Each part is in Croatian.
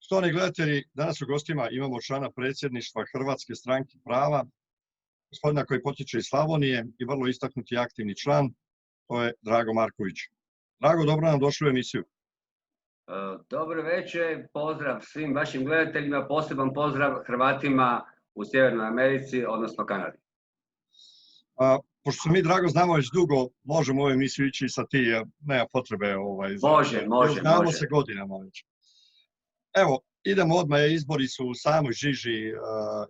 Štovani gledatelji, danas u gostima imamo člana predsjedništva Hrvatske stranke prava, gospodina koji potječe iz Slavonije i vrlo istaknuti aktivni član, to je Drago Marković. Drago, dobro nam došli u emisiju. Dobro večer, pozdrav svim vašim gledateljima, poseban pozdrav Hrvatima u Sjevernoj Americi, odnosno Kanadi. Pošto se mi, Drago, znamo već dugo, možemo u ovu emisiju ići sa ti, nema potrebe. Može. Znamo se godinama već. Evo, idemo odmah, izbori su u samoj žiži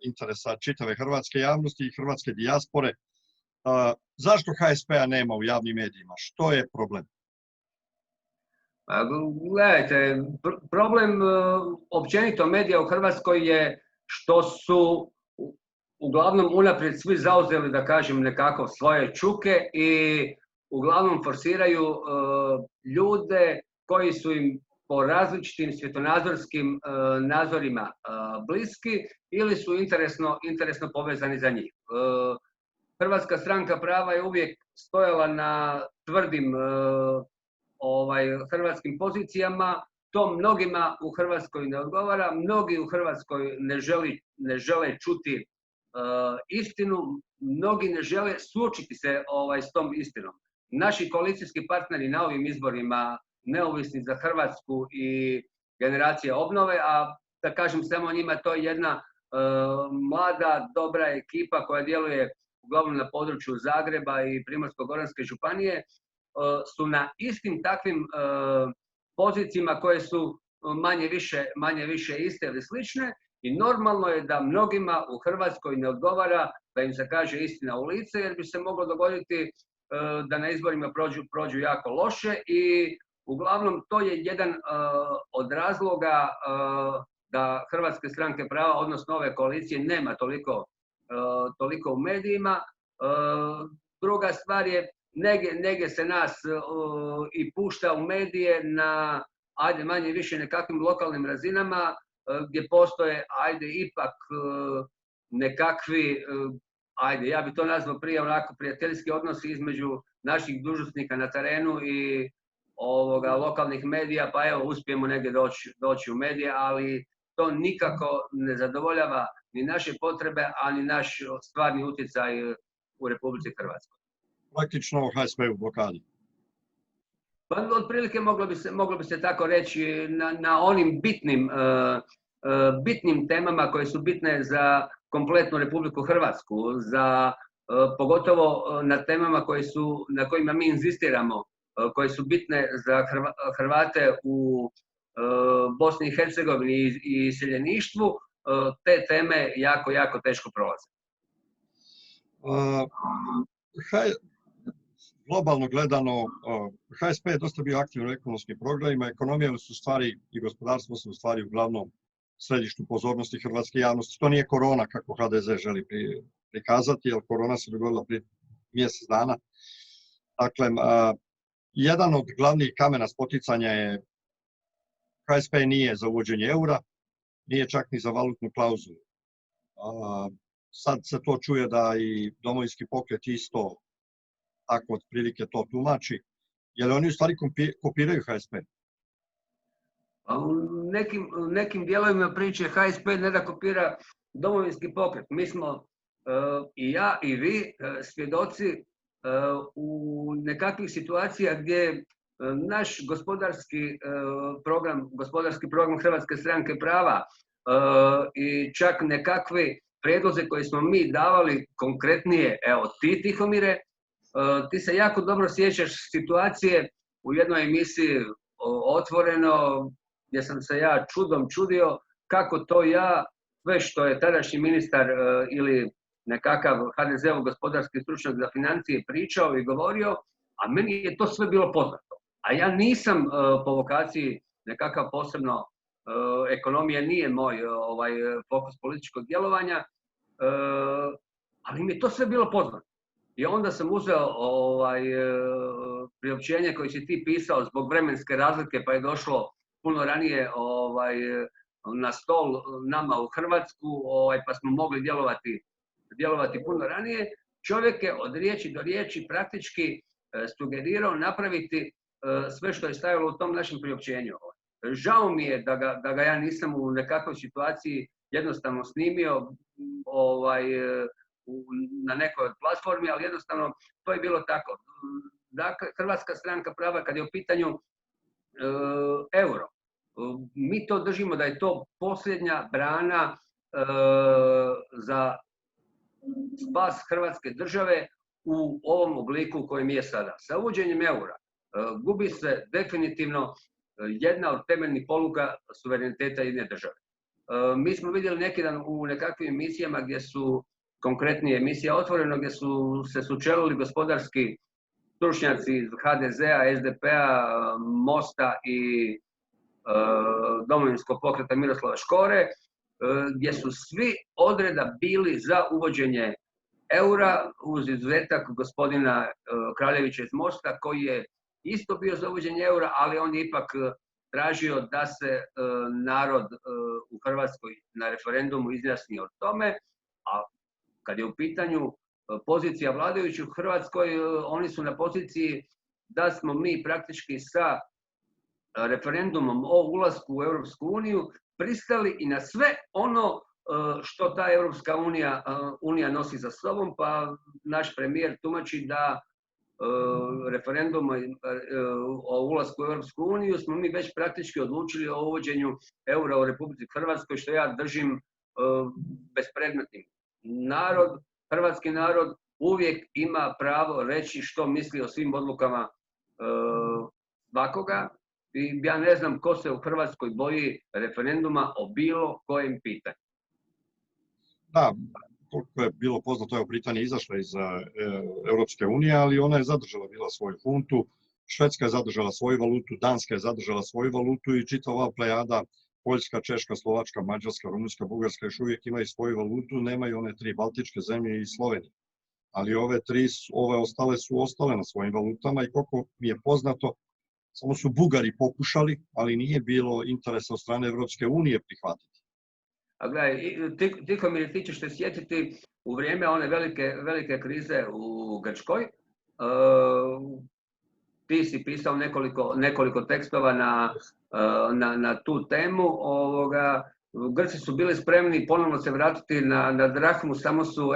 interesa čitave hrvatske javnosti i hrvatske dijaspore. Zašto HSP-a nema u javnim medijima? Što je problem? Gledajte, problem općenito medija u Hrvatskoj je što su uglavnom unaprijed svi zauzeli, da kažem, nekako svoje čuke i uglavnom forsiraju ljude koji su im po različitim svjetonazorskim nazorima bliski ili su interesno povezani za njih. Hrvatska stranka prava je uvijek stojala na tvrdim hrvatskim pozicijama. To mnogima u Hrvatskoj ne odgovara, mnogi u Hrvatskoj ne žele čuti istinu, mnogi ne žele suočiti se s tom istinom. Naši koalicijski partneri na ovim izborima, Neovisni za Hrvatsku i Generacija obnove, a da kažem samo njima, to je jedna mlada, dobra ekipa koja djeluje uglavnom na području Zagreba i Primorsko-goranske županije, su na istim takvim pozicijama koje su manje više iste ili slične i normalno je da mnogima u Hrvatskoj ne odgovara da im se kaže istina u lice, jer bi se moglo dogoditi da na izborima prođu jako loše i uglavnom to je jedan od razloga da Hrvatske stranke prava, odnosno ove koalicije, nema toliko u medijima. Druga stvar je, negdje se nas i pušta u medije na, ajde manje više nekakvim lokalnim razinama, gdje postoje, ajde ipak nekakvi, ajde ja bi to nazvao prije onako prijateljski odnosi između naših dužnosnika na terenu i lokalnih medija, pa evo uspijemo negdje doći u medije, ali to nikako ne zadovoljava ni naše potrebe, a ni naš stvarni utjecaj u Republici Hrvatskoj. Praktično HSP u blokadi. Pa otprilike moglo bi se tako reći na onim bitnim temama koje su bitne za kompletnu Republiku Hrvatsku, pogotovo na temama na kojima mi inzistiramo, koje su bitne za Hrvate u Bosni i Hercegovini i iseljeništvu, te teme jako teško prolaze. Globalno gledano, HSP je dosta bio aktivno u ekonomskim programima, ekonomija su stvari i gospodarstvo su stvari uglavnom središtu pozornosti hrvatske javnosti. To nije korona kako HDZ želi prikazati, jer korona se dogodila prije mjesec dana. Dakle, jedan od glavnih kamena spoticanja je HSP nije za uvođenje eura, nije čak ni za valutnu klauzulu. Sad se to čuje da i Domovinski pokret isto tako otprilike to tumači, jer oni u stvari kopiraju HSP. U nekim dijelovima priče HSP ne da kopira Domovinski pokret. Mi smo i ja i vi svjedoci u nekakvih situacija gdje naš gospodarski program Hrvatske stranke prava i čak nekakvi prijedlozi koje smo mi davali konkretnije, evo ti Tihomire, ti se jako dobro sjećaš situacije u jednoj emisiji Otvoreno, gdje sam se ja čudom čudio kako to ja, sve što je tadašnji ministar ili nekakav HDZ-ov gospodarski stručnjak za financije pričao i govorio, a meni je to sve bilo poznato. A ja nisam po vokaciji nekakav posebno, ekonomija nije moj fokus političkog djelovanja, ali mi je to sve bilo poznato. I onda sam uzeo priopćenje koje si ti pisao zbog vremenske razlike, pa je došlo puno ranije na stol nama u Hrvatsku, pa smo mogli djelovati puno ranije. Čovjek je od riječi do riječi praktički sugerirao napraviti sve što je stajalo u tom našem priopćenju. Žao mi je da ga ja nisam u nekakvoj situaciji jednostavno snimio na nekoj platformi, ali jednostavno to je bilo tako. Dakle, Hrvatska stranka prava, kad je u pitanju euro, mi to držimo da je to posljednja brana za spas Hrvatske države u ovom obliku u kojem je sada. Sa uvođenjem eura gubi se definitivno jedna od temeljnih poluga suvereniteta jedne države. Mi smo vidjeli neki dan u nekakvim emisijama gdje su, konkretnije emisija Otvoreno, gdje su se sučelili gospodarski stručnjaci iz HDZ-a, SDP-a, Mosta i Domovinskog pokreta Miroslava Škore, gdje su svi odreda bili za uvođenje eura, uz izuzetak gospodina Kraljevića iz Mosta, koji je isto bio za uvođenje eura, ali on je ipak tražio da se narod u Hrvatskoj na referendumu izjasni o tome, a kad je u pitanju pozicija vladajućih u Hrvatskoj, oni su na poziciji da smo mi praktički sa referendumom o ulasku u Europsku uniju pristali i na sve ono što ta Europska unija nosi za sobom, pa naš premijer tumači da referendum o ulasku u Europsku uniju smo mi već praktički odlučili o uvođenju eura u Republici Hrvatskoj, što ja držim bespredmetnim. Hrvatski narod uvijek ima pravo reći što misli o svim odlukama svakoga. I ja ne znam ko se u Hrvatskoj boji referenduma o bilo kojem pitanju. Da, koliko je bilo poznato, je Britanija izašla iz Europske unije, ali ona je zadržala bila svoju funtu, Švedska je zadržala svoju valutu, Danska je zadržala svoju valutu i čitava plejada, Poljska, Češka, Slovačka, Mađarska, Rumunjska, Bugarska još uvijek imaju svoju valutu, nemaju one 3 baltičke zemlje i Slovenije. Ali ove ostale su ostale na svojim valutama i koliko mi je poznato, samo su Bugari pokušali, ali nije bilo interesa od strane Evropske unije prihvatiti. A gledaj, Tihomir, ti ćeš se sjetiti u vrijeme one velike krize u Grčkoj. Ti si pisao nekoliko tekstova na tu temu. Grci su bili spremni ponovno se vratiti na drahmu, samo su,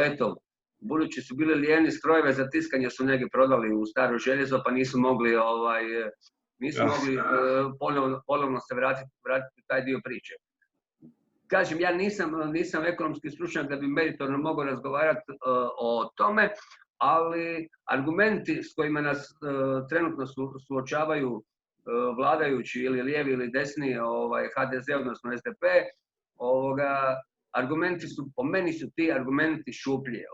budući su bili lijeni, strojeve za tiskanje su negdje prodali u staro željezo, pa nisu mogli ponovno se vratiti u taj dio priče. Kažem, ja nisam ekonomski stručnjak da bi meritorno mogao razgovarati o tome, ali argumenti s kojima nas trenutno suočavaju vladajući ili lijevi ili desni HDZ, odnosno SDP, argumenti su, po meni su ti argumenti šuplje.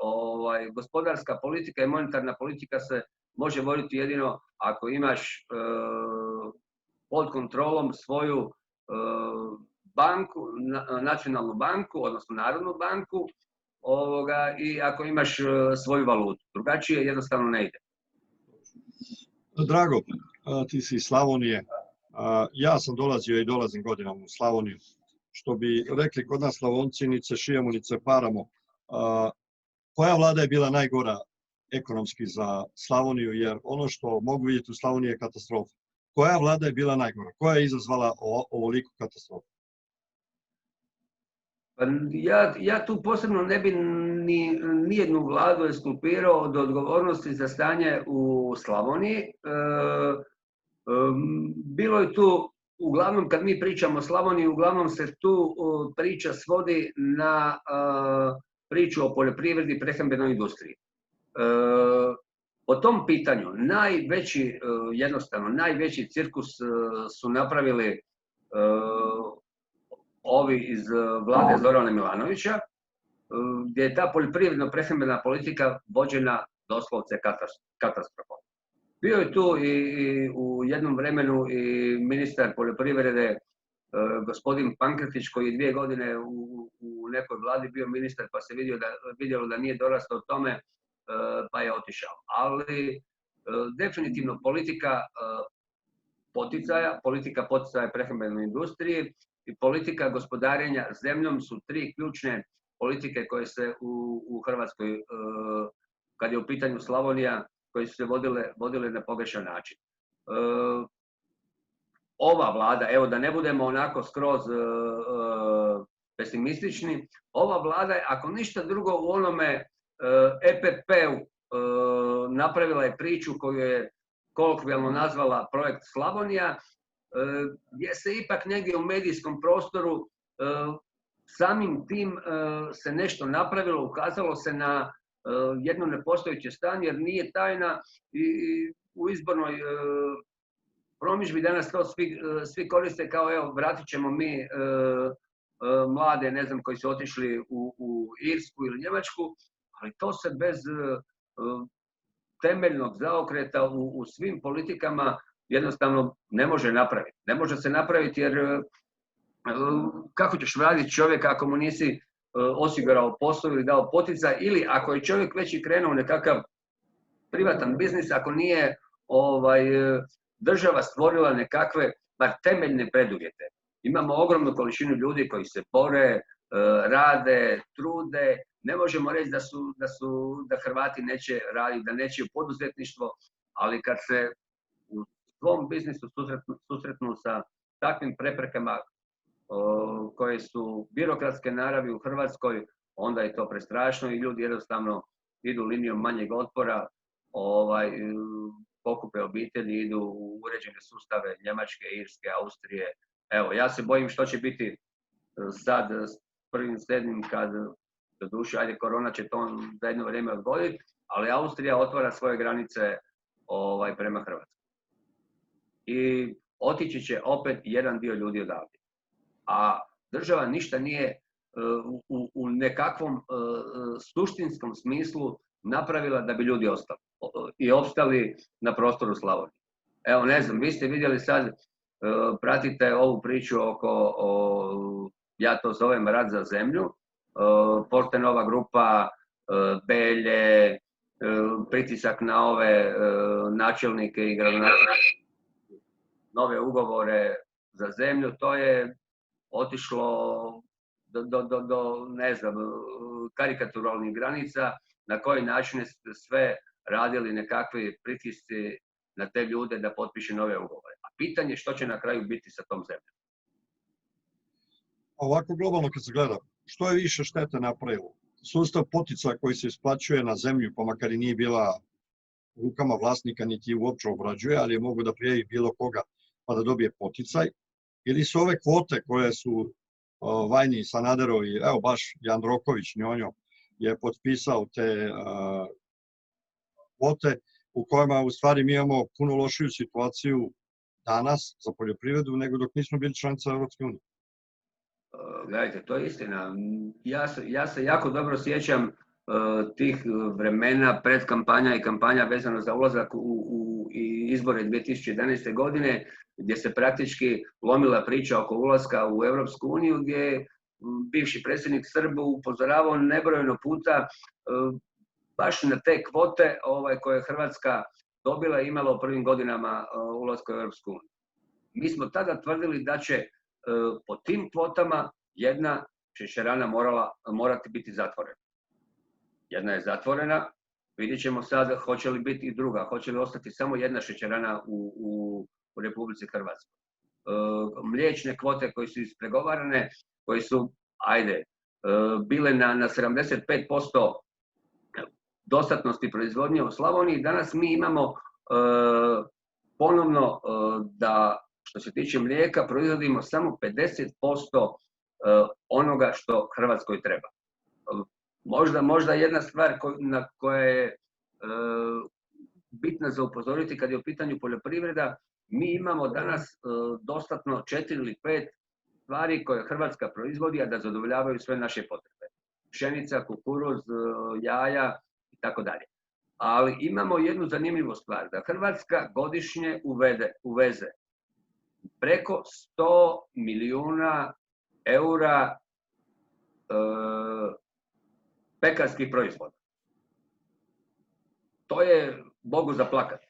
Gospodarska politika i monetarna politika se može voditi jedino ako imaš pod kontrolom svoju banku, nacionalnu banku, odnosno narodnu banku, i ako imaš svoju valutu. Drugačije jednostavno ne ide. Drago, ti si iz Slavonije. Ja sam dolazio i dolazim godinama u Slavoniju. Što bi rekli kod nas Slavonci, ni se šijemo, ni se paramo. Koja vlada je bila najgora ekonomski za Slavoniju, jer ono što mogu vidjeti u Slavoniji je katastrofa. Koja vlada je bila najgora? Koja je izazvala ovoliku katastrofu? Ja tu posebno ne bi nijednu vladu eskulpirao od odgovornosti za stanje u Slavoniji. Bilo je tu, uglavnom kad mi pričamo o Slavoniji, uglavnom se tu priča svodi na priču o poljoprivredi i prehrambenoj industriji. Po tom pitanju najveći cirkus su napravili ovi iz vlade Zorana Milanovića, gdje je ta poljoprivredno-prehrambena politika vođena doslovce katastrofalno. Bio je tu i u jednom vremenu i ministar poljoprivrede gospodin Pankretić, koji je 2 godine u nekoj vladi bio ministar, pa se vidjelo da nije dorastao tome, pa je otišao. Ali definitivno politika poticaja prehrambenoj industriji i politika gospodarenja zemljom su 3 ključne politike koje se u Hrvatskoj, kad je u pitanju Slavonija, koje su se vodile na pogrešan način. ova vlada, evo da ne budemo onako skroz pesimistični, ova vlada je, ako ništa drugo u onome EPP-u napravila je priču koju je kolokvijalno nazvala projekt Slavonija, gdje se ipak negdje u medijskom prostoru samim tim se nešto napravilo, ukazalo se na jedno nepostojeće stanje, jer nije tajna i u izbornoj promidžbi danas to svi koriste kao evo vratit ćemo mi mlade, ne znam, koji su otišli u Irsku ili Njemačku, ali to se bez temeljnog zaokreta u svim politikama jednostavno ne može napraviti. Ne može se napraviti jer kako ćeš vratiti čovjeka ako mu nisi osigurao posao ili dao poticaj, ili ako je čovjek već i krenuo u nekakav privatan biznis, ako nije država stvorila nekakve bar temeljne preduvjete. Imamo ogromnu količinu ljudi koji se bore, rade, trude. Ne možemo reći da Hrvati neće raditi, da neće u poduzetništvo, ali kad se u svom biznisu susretnu sa takvim preprekama koje su birokratske naravi u Hrvatskoj, onda je to prestrašno i ljudi jednostavno idu linijom manjeg otpora, pokupe obitelji, idu u uređene sustave Njemačke, Irske, Austrije. Evo, ja se bojim što će biti sad s 1.7. kad, doduše, ajde, korona će to za jedno vrijeme odgoditi, ali Austrija otvara svoje granice prema Hrvatskoj. I otići će opet jedan dio ljudi odavde. A država ništa nije u nekakvom suštinskom smislu napravila da bi ljudi ostali i opstali na prostoru Slavonije. Evo, ne znam, vi ste vidjeli sad, pratite ovu priču oko, ja to zovem rat za zemlju, Fortenova grupa, Belje, pritisak na ove načelnike i gradonačelnike, nove ugovore za zemlju, to je otišlo do ne znam, karikaturalnih granica, na koji način ste sve radili nekakvi pritisci na te ljude da potpiše nove ugovore. A pitanje je što će na kraju biti sa tom zemljom. Ovako globalno kad se gleda, što je više štete napravilo? Sustav poticaja koji se isplaćuje na zemlju, pa makar i nije bila u rukama vlasnika, niti je uopće obrađuje, ali je mogu da prijavi bilo koga pa da dobije poticaj, ili su ove kvote koje su Vajni, Sanaderovi, evo baš Jandroković, Njonjo, je potpisao te kvote u kojima u stvari mi imamo puno lošiju situaciju danas za poljoprivredu nego dok nismo bili članica Europske unije. Gledajte, to je istina. Ja se jako dobro sjećam tih vremena pred kampanja i kampanja vezano za ulazak u izbore 2011. godine, gdje se praktički lomila priča oko ulaska u Europsku uniju, gdje je bivši predsjednik Srb upozoravao nebrojeno puta baš na te kvote koje je Hrvatska dobila i imala u prvim godinama ulaska u Europsku uniju. Mi smo tada tvrdili da će po tim kvotama jedna šećerana morati biti zatvorena. Jedna je zatvorena, vidjet ćemo sad hoće li biti i druga, hoće li ostati samo jedna šećerana u Republici Hrvatskoj. Mliječne kvote koje su ispregovarane, koje su, bile na 75% dostatnosti proizvodnje u Slavoniji, danas mi imamo ponovno da, što se tiče mlijeka, proizvodimo samo 50% onoga što Hrvatskoj treba. Možda jedna stvar na koja je bitna za upozoriti kad je u pitanju poljoprivreda, mi imamo danas dostatno 4 ili 5 stvari koje Hrvatska proizvodi, a da zadovoljavaju sve naše potrebe. Pšenica, kukuruz, jaja i tako dalje. Ali imamo jednu zanimljivu stvar, da Hrvatska godišnje uveze preko 100 milijuna eura pekarskih proizvoda. To je Bogu za plakat.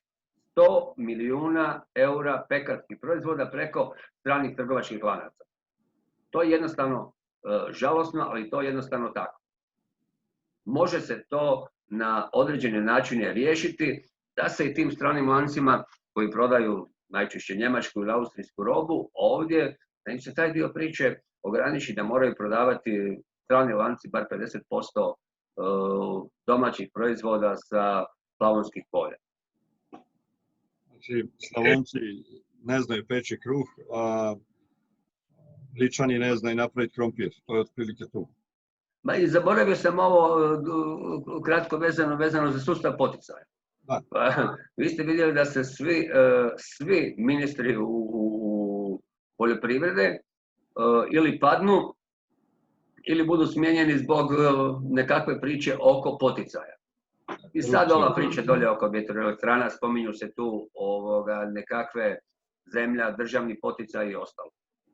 100 milijuna eura pekarskih proizvoda preko stranih trgovačkih lanaca. To je jednostavno žalosno, ali to je jednostavno tako. Može se to na određene načine riješiti, da se i tim stranim lancima koji prodaju najčešće njemačku ili austrijsku robu, ovdje da im se taj dio priče ograniči da moraju prodavati strani lanci bar 50% domaćih proizvoda sa slavonskih polja. Znači, Slavonci ne znaju peći kruh, a Ličani ne znaju napraviti krompir. To je otprilike tu. Ma i zaboravio sam ovo kratko vezano za sustav poticaja. Vi ste vidjeli da se svi ministri u poljoprivrede ili padnu ili budu smijenjeni zbog nekakve priče oko poticaja. I sad ova priča dolje oko vjetroelektrana, spominju se tu nekakve zemlja, državni poticaj i ostalo.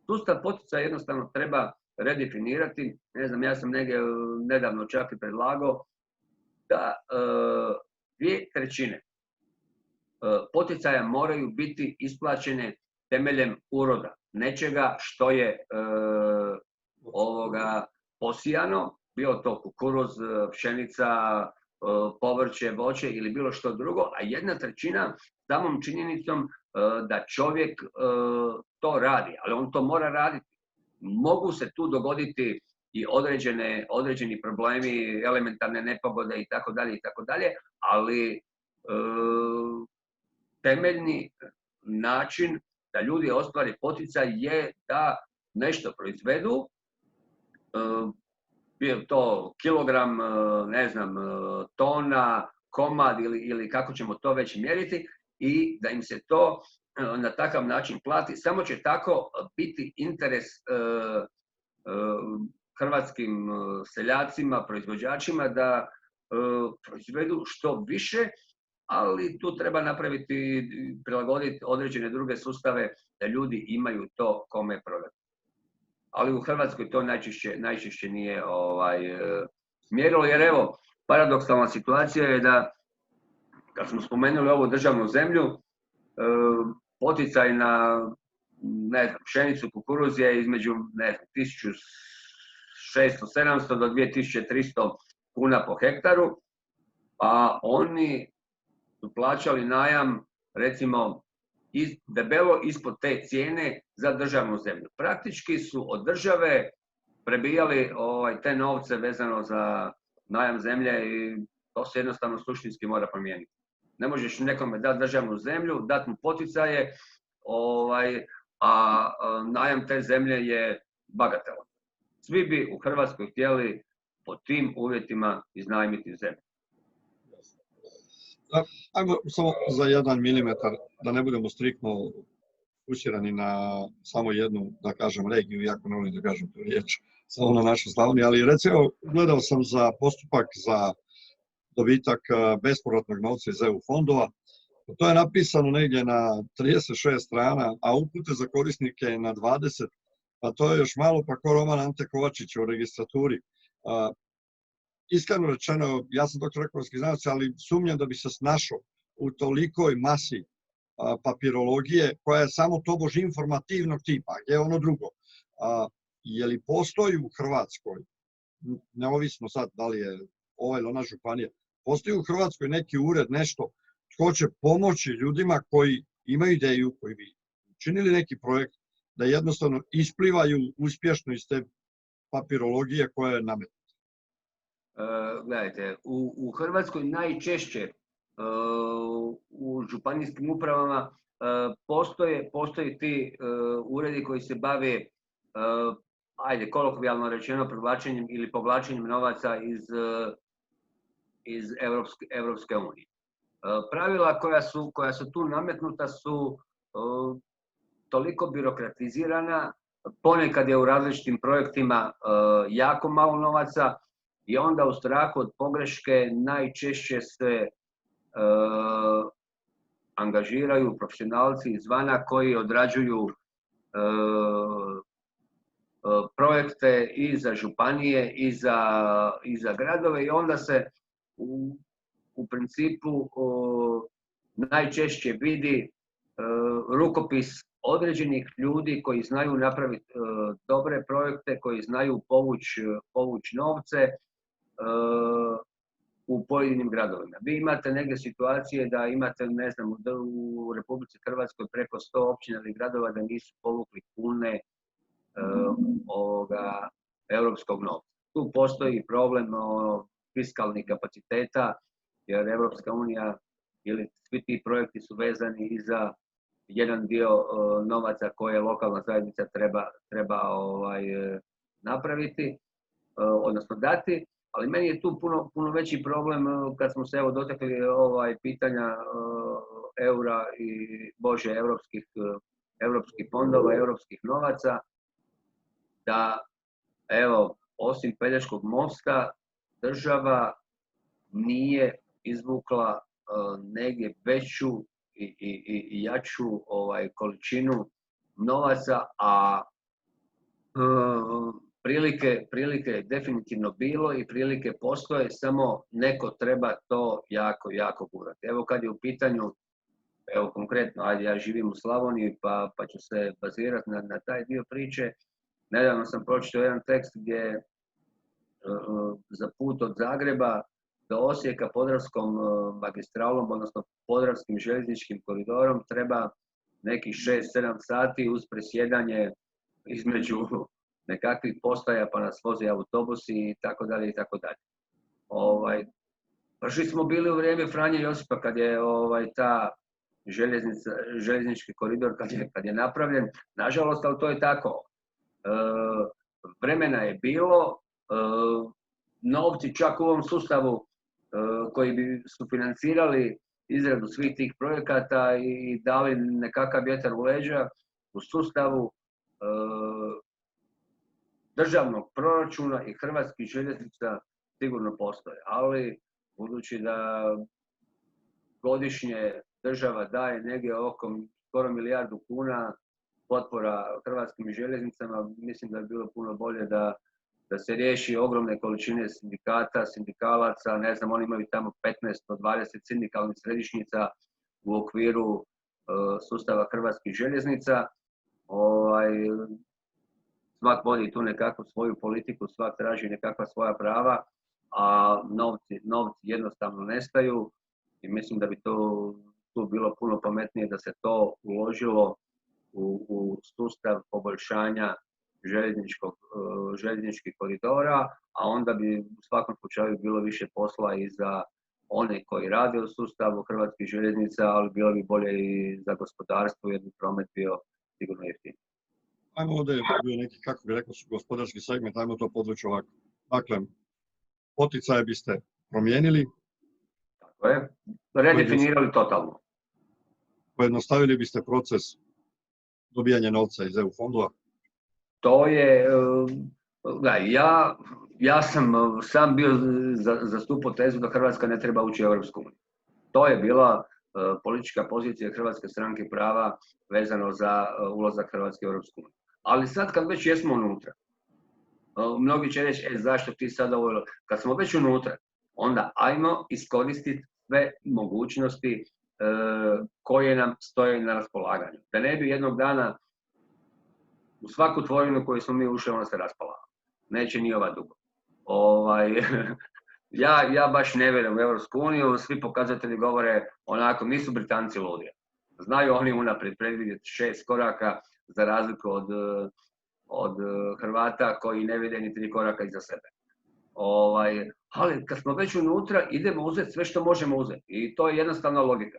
Sustav poticaja jednostavno treba redefinirati. Ne znam, ja sam negdje nedavno čak i predlagao da 2/3 poticaja moraju biti isplaćene temeljem uroda. Nečega što je posijano, bilo to kukuruz, pšenica, povrće, voće ili bilo što drugo, a 1/3 samom činjenicom da čovjek to radi, ali on to mora raditi. Mogu se tu dogoditi i određeni problemi, elementarne nepogode itd., ali temeljni način da ljudi ostvare poticaj je da nešto proizvedu, bio to kilogram, ne znam, tona, komad ili kako ćemo to već mjeriti i da im se to na takav način plati. Samo će tako biti interes hrvatskim seljacima, proizvođačima da proizvedu što više, ali tu treba napraviti, prilagoditi određene druge sustave da ljudi imaju to kome prodati. Ali u Hrvatskoj to najčešće nije mjerilo, jer evo, paradoksalna situacija je da, kad smo spomenuli ovu državnu zemlju, poticaj na, ne znam, pšenicu, kukuruz je između, ne znam, 1600-700 do 2300 kuna po hektaru, a oni su plaćali najam, recimo, debelo ispod te cijene za državnu zemlju. Praktički su od države prebijali te novce vezano za najam zemlje i to se jednostavno suštinski mora promijeniti. Ne možeš nekome dati državnu zemlju, dati mu poticaje, a najam te zemlje je bagatelan. Svi bi u Hrvatskoj htjeli po tim uvjetima iznajmiti zemlju. Ajmo samo za 1 milimetar, da ne budemo striktno usmjereni na samo jednu, da kažem, regiju, iako ne volim da kažem tu riječ, samo na našu Slavoniju, ali recimo gledao sam za postupak za dobitak bespovratnog novca iz EU fondova. To je napisano negdje na 36 strana, a upute za korisnike je na 20, pa to je još malo pa ko roman Ante Kovačića u registraturi. Iskreno rečeno, ja sam doktor ekonomskih znanosti, ali sumnjam da bi se snašao u tolikoj masi papirologije koja je samo tobož informativnog tipa, gdje je ono drugo. Je li postoji u Hrvatskoj, neovisno sad da li je ova ili ona županija, postoji u Hrvatskoj neki ured, nešto tko će pomoći ljudima koji imaju ideju, koji bi učinili neki projekt, da jednostavno isplivaju uspješno iz te papirologije koja je nametnuta? Gledajte, u Hrvatskoj najčešće u županijskim upravama postoje ti uredi koji se bave, ajde, kolokvijalno rečeno, privlačenjem ili povlačenjem novaca iz Europske unije. Pravila koja su tu nametnuta su toliko birokratizirana, ponekad je u različitim projektima jako malo novaca i onda u strahu od pogreške najčešće se angažiraju profesionalci izvana koji odrađuju projekte i za županije i za gradove i onda se u principu najčešće vidi rukopis određenih ljudi koji znaju napraviti dobre projekte, koji znaju povući novce u pojedinim gradovima. Vi imate neke situacije da imate, ne znam, u Republici Hrvatskoj preko 100 općina ili gradova da nisu povukli kune ovoga europskog novca. Tu postoji problem fiskalnih kapaciteta, jer Europska unija ili svi ti projekti su vezani i za jedan dio novaca koje lokalna zajednica treba napraviti, odnosno dati, ali meni je tu puno veći problem kad smo se evo dotakli pitanja eura i europskih fondova, europskih novaca, da evo osim Pelješkog mosta država nije izvukla negdje veću i jaču količinu novaca, a prilike definitivno bilo i prilike postoje, samo neko treba to jako gurati. Evo kad je u pitanju, evo konkretno, ajde ja živim u Slavoniji pa ću se bazirati na taj dio priče. Nedavno sam pročitao jedan tekst gdje za put od Zagreba do Osijeka Podravskom magistralom, odnosno Podravskim željezničkim koridorom treba nekih 6-7 sati uz presjedanje između nekakvih postaja pa nas vozi autobusi i tako dalje i tako dalje. Prošli smo bili u vrijeme Franje Josipa kad je ta željeznički koridor kad je napravljen. Nažalost, ali to je tako. Vremena je bilo, novci čak u ovom sustavu koji bi sufinancirali izradu svih tih projekata i dali nekakav vjetar u leđa u sustavu državnog proračuna i Hrvatskih željeznica sigurno postoje, ali budući da godišnje država daje negdje oko skoro 1 milijardu kuna potpora Hrvatskim željeznicama, mislim da bi bilo puno bolje da se riješi ogromne količine sindikalaca, ne znam, oni imaju tamo 15 do 20 sindikalnih središnjica u okviru sustava Hrvatskih željeznica. Svak vodi tu nekakvu svoju politiku, svak traži nekakva svoja prava, a novci jednostavno nestaju i mislim da bi tu bilo puno pametnije da se to uložilo u sustav poboljšanja željezničkih koridora, a onda bi u svakom slučaju bilo više posla i za one koji rade u sustavu Hrvatskih željeznica, ali bilo bi bolje i za gospodarstvo jer bi promet bio sigurno jeftiniji. Ajmo ovdje bio neki, kako bi rekao, gospodarski segment, ajmo to podvući ovako. Dakle, poticaje biste promijenili. Tako je. Redefinirali totalno. Pojednostavili biste proces dobijanja novca iz EU fondova. To je, ja sam sam bio zastupao tezu da Hrvatska ne treba ući u Europsku uniju. To je bila politička pozicija Hrvatske stranke prava vezano za ulazak Hrvatske u Europsku uniju. Ali sad kad već jesmo unutra, mnogi će reći, zašto ti sad ovo, kad smo već unutra, onda ajmo iskoristiti sve mogućnosti koje nam stoje na raspolaganju. Da ne bi jednog dana u svaku tvorinu koju smo mi ušli, ona se raspala. Neće ni ova dugo. Ja baš ne vjerujem u Europsku uniju, svi pokazatelji govore onako, nisu Britanci ludi. Znaju oni unaprijed predvidjeti 6 koraka za razliku od Hrvata koji ne vide ni 3 koraka iza sebe. Ali kad smo već unutra, idemo uzeti sve što možemo uzeti. I to je jednostavna logika.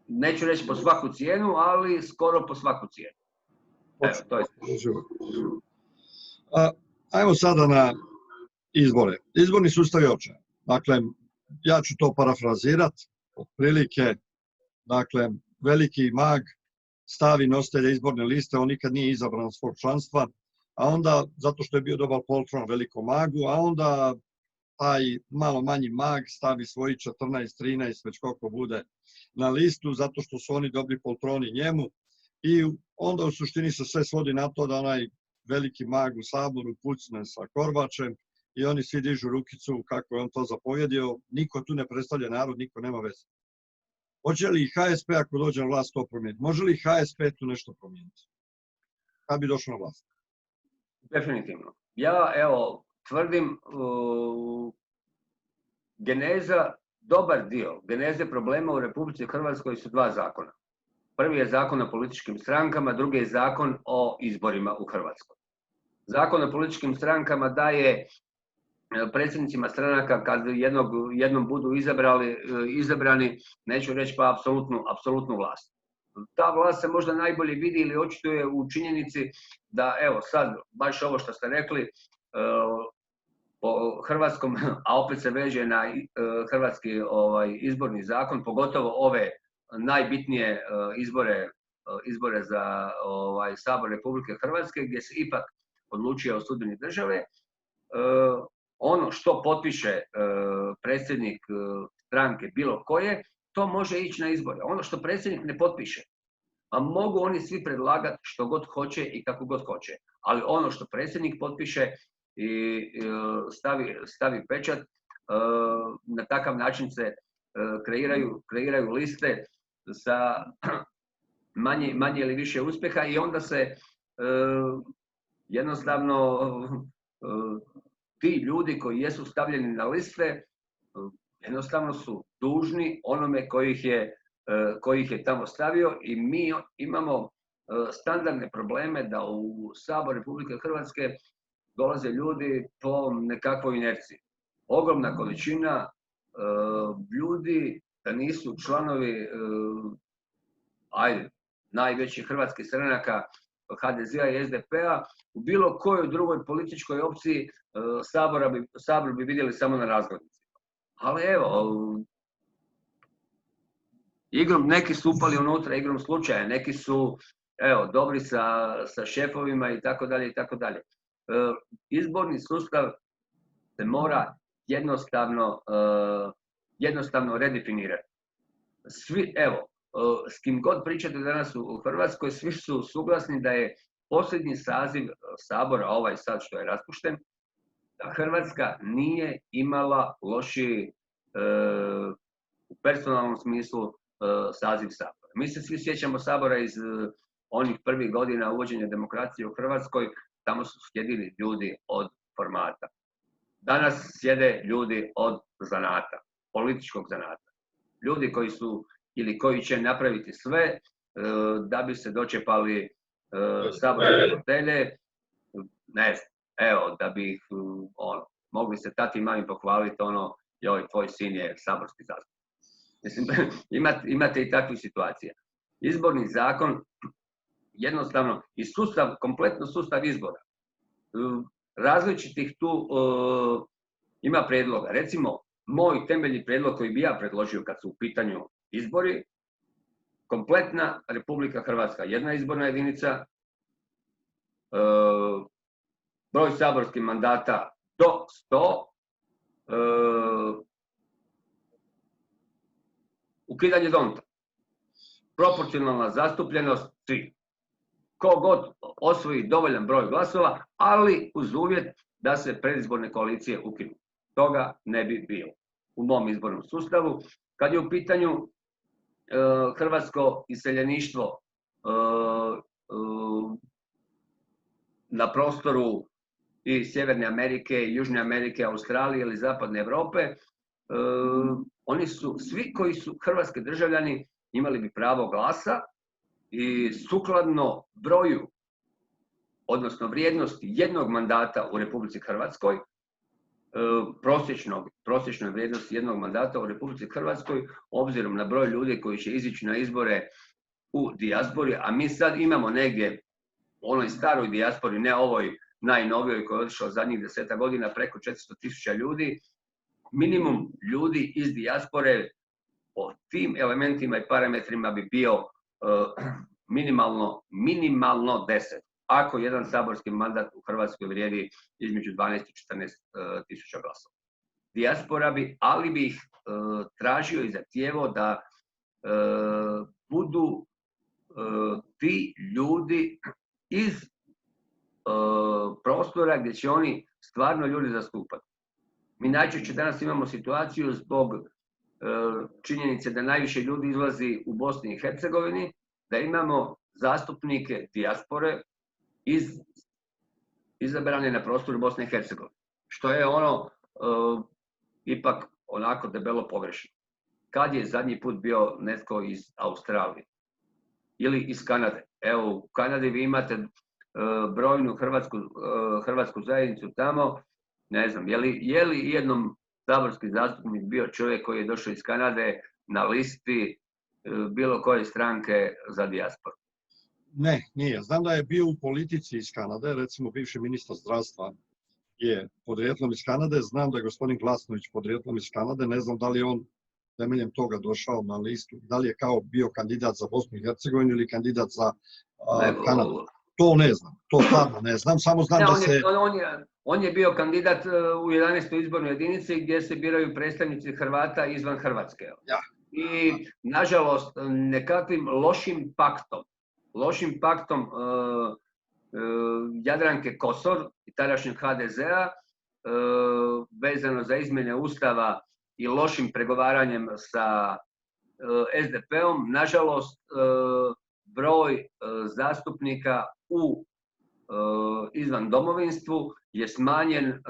Neću reći po svaku cijenu, ali skoro po svaku cijenu. Evo, to je. Ajmo sada na izbore. Izborni sustav je očajan. Dakle, ja ću to parafrazirati. Otprilike, dakle, veliki mag stavi nositelja izborne liste, on nikad nije izabran svog članstva, a onda, zato što je bio dobar poltron velikom magu, a onda taj malo manji mag stavi svoji 14, 13, već koliko bude na listu, zato što su oni dobri poltroni njemu. I onda u suštini se sve svodi na to da onaj veliki mag u Saboru pucne sa Korbačem i oni svi dižu rukicu kako je on to zapovjedio. Niko tu ne predstavlja narod, niko nema veze. Hoće li HSP ako dođe na vlast to promijeniti? Može li HSP tu nešto promijeniti? Kad bi došao na vlast? Definitivno. Ja evo tvrdim geneza, dobar dio geneze problema u Republici Hrvatskoj su dva zakona. Prvi je zakon o političkim strankama, drugi je zakon o izborima u Hrvatskoj. Zakon o političkim strankama daje predsjednicima stranaka, kad jednom budu izabrani, neću reći pa apsolutnu vlast. Ta vlast se možda najbolje vidi ili očituje u činjenici da, evo sad, baš ovo što ste rekli, po hrvatskom, a opet se veže na hrvatski izborni zakon, pogotovo ove najbitnije izbore za Sabor Republike Hrvatske, gdje se ipak odlučuje o sudbini države. Ono što potpiše predsjednik stranke bilo koje, to može ići na izbore. Ono što predsjednik ne potpiše, a mogu oni svi predlagati što god hoće i kako god hoće. Ali ono što predsjednik potpiše i stavi pečat, na takav način se kreiraju liste sa manje ili više uspjeha i onda se jednostavno ti ljudi koji jesu stavljeni na liste jednostavno su dužni onome koji ih je tamo stavio i mi imamo standardne probleme da u Sabor Republike Hrvatske dolaze ljudi po nekakvoj inerciji. Ogromna količina ljudi da nisu članovi najvećih hrvatskih stranaka HDZ-a i SDP-a, u bilo kojoj drugoj političkoj opciji Sabor bi vidjeli samo na razglednici. Ali evo, neki su upali unutra igrom slučaja, neki su dobri sa šefovima i tako dalje i tako dalje. Izborni sustav se mora jednostavno redefinirati. Svi, evo, s kim god pričate danas u Hrvatskoj, svi su suglasni da je posljednji saziv Sabora, ovaj sad što je raspušten, da Hrvatska nije imala lošiji u personalnom smislu saziv Sabora. Mi se svi sjećamo Sabora iz onih prvih godina uvođenja demokracije u Hrvatskoj, tamo su sjedili ljudi od formata. Danas sjede ljudi od zanata, političkog zanata. Ljudi koji su ili koji će napraviti sve da bi se dočepali saborske fotelje, ne znam, evo, da bi ih mogli se tati i mami pohvaliti, joj, tvoj sin je saborski zastupnik. Mislim, imate i takvih situacija. Izborni zakon, jednostavno, i sustav, kompletno sustav izbora, različitih tu ima prijedloga. Recimo, moj temeljni prijedlog koji bi ja predložio kad su u pitanju izbori, kompletna Republika Hrvatska, jedna izborna jedinica, broj saborskih mandata do 100, ukidanje donta, proporcionalna zastupljenost svih. Ko god osvoji dovoljan broj glasova, ali uz uvjet da se predizborne koalicije ukinu. Toga ne bi bilo u mom izbornom sustavu. Kad je u pitanju hrvatsko iseljeništvo na prostoru i Sjeverne Amerike, Južne Amerike, Australije ili Zapadne Europe, oni su, svi koji su hrvatski državljani, imali bi pravo glasa i sukladno broju, odnosno vrijednosti jednog mandata u Republici Hrvatskoj, prosječnoj vrijednosti jednog mandata u Republici Hrvatskoj, obzirom na broj ljudi koji će izići na izbore u dijaspori, a mi sad imamo negdje u onoj staroj dijaspori, ne ovoj najnovijoj koja je otišla zadnjih 10 godina, preko 400.000 ljudi, minimum ljudi iz dijaspore po tim elementima i parametrima bi bio minimalno 10. Ako jedan saborski mandat u Hrvatskoj vrijedi između 12 i 14 tisuća glasova. Dijaspora bi, ali bi ih tražio i zahtijevao da budu ti ljudi iz prostora gdje će oni stvarno ljudi zastupati. Mi najčešće danas imamo situaciju zbog činjenice da najviše ljudi izlazi u Bosni i Hercegovini, da imamo zastupnike dijaspore izabrane na prostoru Bosne i Hercegovine. Što je ipak onako debelo pogrešno. Kad je zadnji put bio netko iz Australije ili iz Kanade? Evo, u Kanadi vi imate brojnu hrvatsku zajednicu tamo, ne znam, je li jednom saborski zastupnik bio čovjek koji je došao iz Kanade na listi bilo koje stranke za dijasporu? Ne, nije. Znam da je bio u politici iz Kanade, recimo bivši ministar zdravstva je podrijetlom iz Kanade, znam da je gospodin Glasnović podrijetlom iz Kanade, ne znam da li je on temeljem toga došao na listu, da li je kao bio kandidat za Bosnu i Hercegovinu ili kandidat za Kanadu. To ne znam, to stvarno ne znam, samo znam da se... On je bio kandidat u 11. izbornoj jedinici gdje se biraju predstavnici Hrvata izvan Hrvatske. Ja. I, nažalost, nekakvim lošim paktom Jadranke Kosor i tadašnjeg HDZ-a vezano za izmjene Ustava i lošim pregovaranjem sa SDP-om, nažalost, broj zastupnika u izvan domovinstvu je smanjen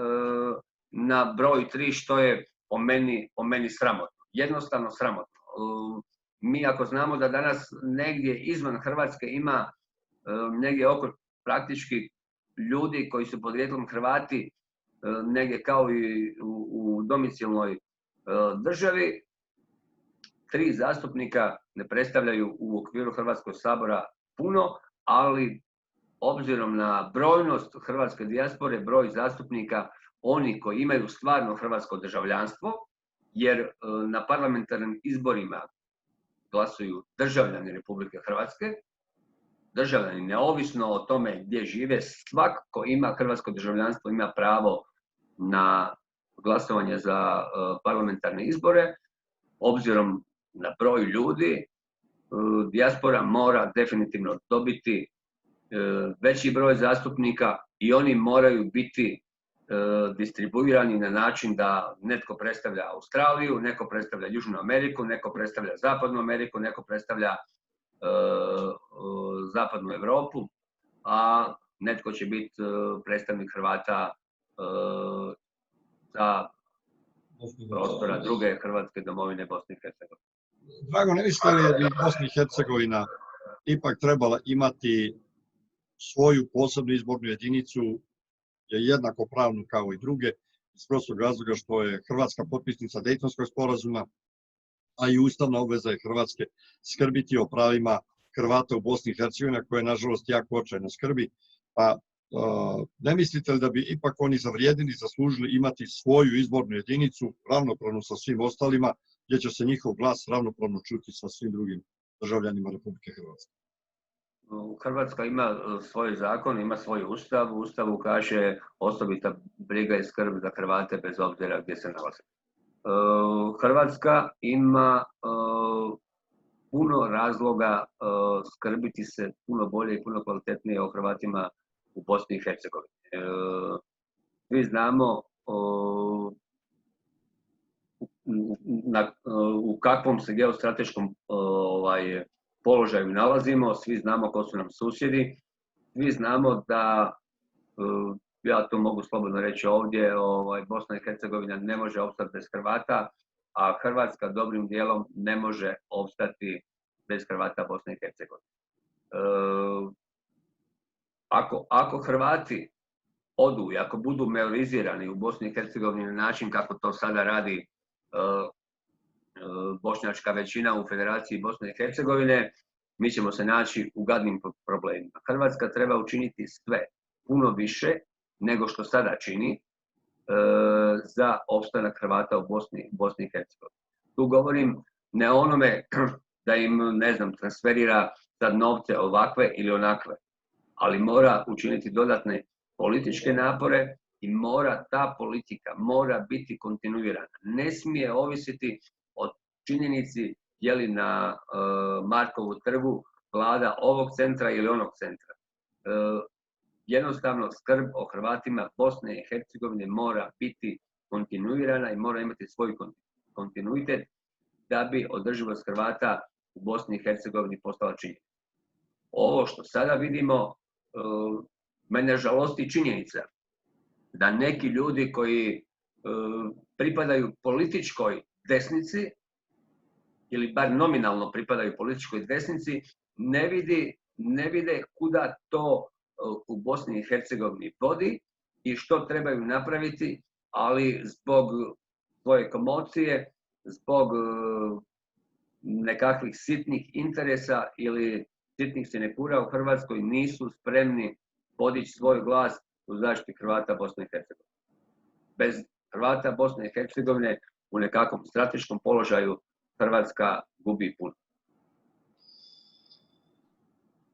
na broj 3, što je po meni sramotno. Jednostavno sramotno. Mi ako znamo da danas negdje izvan Hrvatske ima negdje oko praktički ljudi koji su podrijetlom Hrvati, negdje kao i u domicilnoj državi, 3 zastupnika ne predstavljaju u okviru Hrvatskog sabora puno, ali obzirom na brojnost hrvatske dijaspore, broj zastupnika, oni koji imaju stvarno hrvatsko državljanstvo, jer na parlamentarnim izborima glasuju državljani Republike Hrvatske, državljani neovisno o tome gdje žive, svako ko ima hrvatsko državljanstvo ima pravo na glasovanje za parlamentarne izbore. Obzirom na broj ljudi, dijaspora mora definitivno dobiti veći broj zastupnika i oni moraju biti distribuirani na način da netko predstavlja Australiju, neko predstavlja Južnu Ameriku, neko predstavlja Zapadnu Ameriku, neko predstavlja Zapadnu Europu, a netko će biti predstavnik Hrvata sa prostora druge hrvatske domovine Bosne i Hercegovine. Drago, ne mislite li da bi Bosna i Hercegovina ipak trebala imati svoju posebnu izbornu jedinicu, je jednakopravnu kao i druge, iz prostog razloga što je Hrvatska potpisnica Dejtonskog sporazuma, a i ustavna obveza je Hrvatske skrbiti o pravima Hrvata u Bosni i Hercegovini, koje je nažalost jako očajno skrbi. Pa ne mislite li da bi ipak oni zavrijedili, zaslužili imati svoju izbornu jedinicu ravnopravnu sa svim ostalima, gdje će se njihov glas ravnopravno čuti sa svim drugim državljanima Republike Hrvatske? Hrvatska ima svoj zakon, ima svoj ustav. U ustavu kaže osobita briga i skrb za Hrvate bez obzira gdje se nalaze. Hrvatska ima puno razloga skrbiti se puno bolje i puno kvalitetnije o Hrvatima u Bosni i Hercegovini. Svi znamo u kakvom se geostrateškom položaju nalazimo, svi znamo ko su nam susjedi, svi znamo da, ja to mogu slobodno reći ovdje, Bosna i Hercegovina ne može opstati bez Hrvata, a Hrvatska dobrim dijelom ne može opstati bez Hrvata Bosne i Hercegovine. Ako Hrvati odu i ako budu majorizirani u Bosni i Hercegovini na način kako to sada radi bošnjačka većina u Federaciji Bosne i Hercegovine, mi ćemo se naći u gadnim problemima. Hrvatska treba učiniti sve, puno više nego što sada čini za opstanak Hrvata u Bosni i Hercegovini. Tu govorim ne o onome da im, ne znam, transferira sad novce ovakve ili onakve, ali mora učiniti dodatne političke napore i ta politika mora biti kontinuirana. Ne smije ovisiti o činjenici je li na Markovu trgu vlada ovog centra ili onog centra. Jednostavno skrb o Hrvatima Bosne i Hercegovine mora biti kontinuirana i mora imati svoj kontinuitet da bi održivost Hrvata u Bosni i Hercegovini postala činjenica. Ovo što sada vidimo, mene žalosti činjenica da neki ljudi koji pripadaju političkoj desnici, ili bar nominalno pripadaju političkoj desnici, ne vide kuda to u Bosni i Hercegovini vodi i što trebaju napraviti, ali zbog svoje komocije, zbog nekakvih sitnih interesa ili sitnih sinekura u Hrvatskoj nisu spremni podići svoj glas u zaštiti Hrvata Bosne i Hercegovine. Bez Hrvata Bosne i Hercegovine u nekakvom strateškom položaju Hrvatska gubi puno.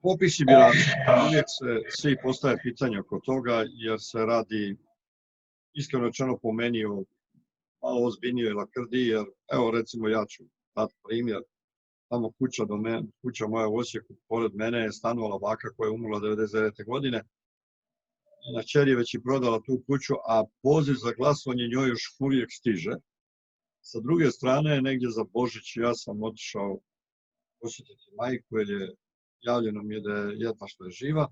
Popisi birača. Uvijek se svi postaje pitanje oko toga, jer se radi, iskreno rečeno po meni, o malo ozbiljnijoj lakrdiji, jer evo recimo ja ću dati primjer. Tamo kuća moja u Osijeku, pored mene je stanovala baka koja je umrla 1999. godine. Na kćer je već i prodala tu kuću, a poziv za glasovanje njoj još uvijek stiže. Sa druge strane, negdje za Božić ja sam otišao posjetiti majku, jer je javljeno mi je da je jedna što je živa.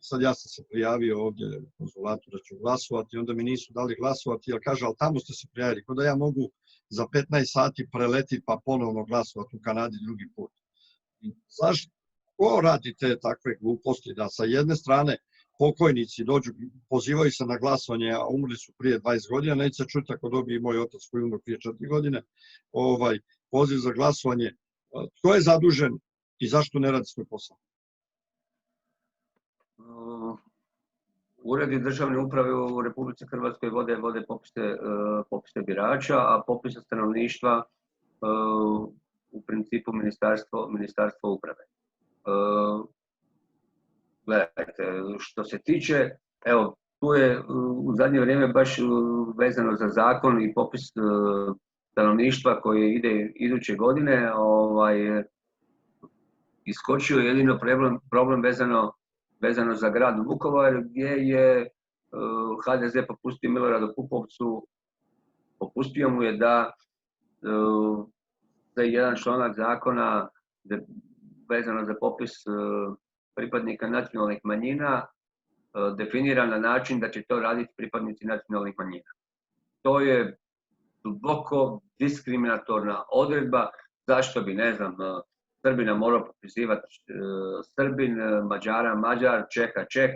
Sad ja sam se prijavio ovdje u konzulatu da ću glasovati, onda mi nisu dali glasovati, jer kaže, ali tamo ste se prijavili, kao da ja mogu za 15 sati preletiti pa ponovno glasovati u Kanadi drugi put. Zašto? Ko radi te takve gluposti da sa jedne strane pokojnici dođu, pozivaju se na glasovanje, a umrli su prije 20 godina, neće se čuti ako dobije moj otac koji umro prije 4 godine, poziv za glasovanje. Tko je zadužen i zašto ne radi svoj posao? Uredi državne uprave u Republici Hrvatskoj vode popise birača, a popisa stanovništva u principu Ministarstvo uprave. Gledajte, što se tiče, evo, tu je u zadnje vrijeme baš vezano za zakon i popis stanovništva koji ide iduće godine, iskočio jedino problem vezano za grad Vukovar, gdje je HDZ popustio Miloradu Pupovcu, popustio mu je da jedan članak zakona vezano za popis pripadnika nacionalnih manjina definira na način da će to raditi pripadnici nacionalnih manjina. To je duboko diskriminatorna odredba. Zašto bi, ne znam, Srbina morao popisivati Srbin, Mađara Mađar, Čeha Čeh.